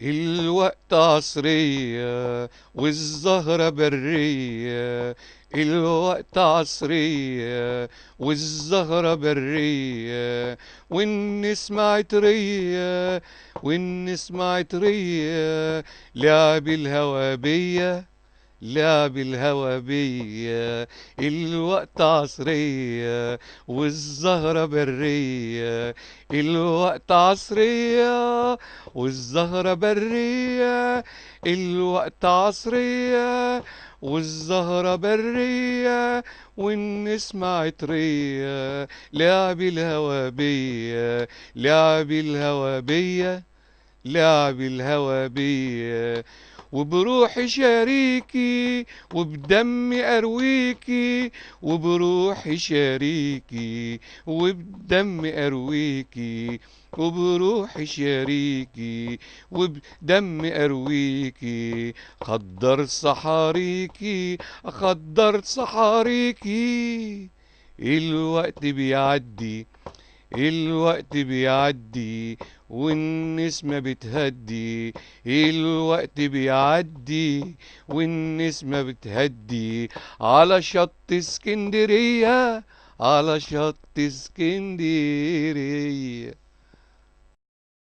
الوقت عصرية والزهرة برية. الوقت عصرية والزهرة برية، والنسمة عطرية، والنسمة عطرية. لعب الهوى بيا، لعب الهوى بيا. الوقت عصرية والزهرة برية. الوقت عصرية والزهرة برية. الوقت عصرية والزهرة برية، والنسمة عطرية. لعب الهوى بيا، لعب الهوى بيا، لعب الهوى بيا. وبروحي شريكي وبدمي ارويكي، وبروحي شريكي وبدمي ارويكي، وبروحي شريكي وبدمي ارويكي. خضر صحاريكي، خضر صحاريكي. الوقت بيعدي، الوقت بيعدي والنسمة بتهدي. الوقت بيعدي والنسمة بتهدي، على شط اسكندرية، على شط اسكندرية.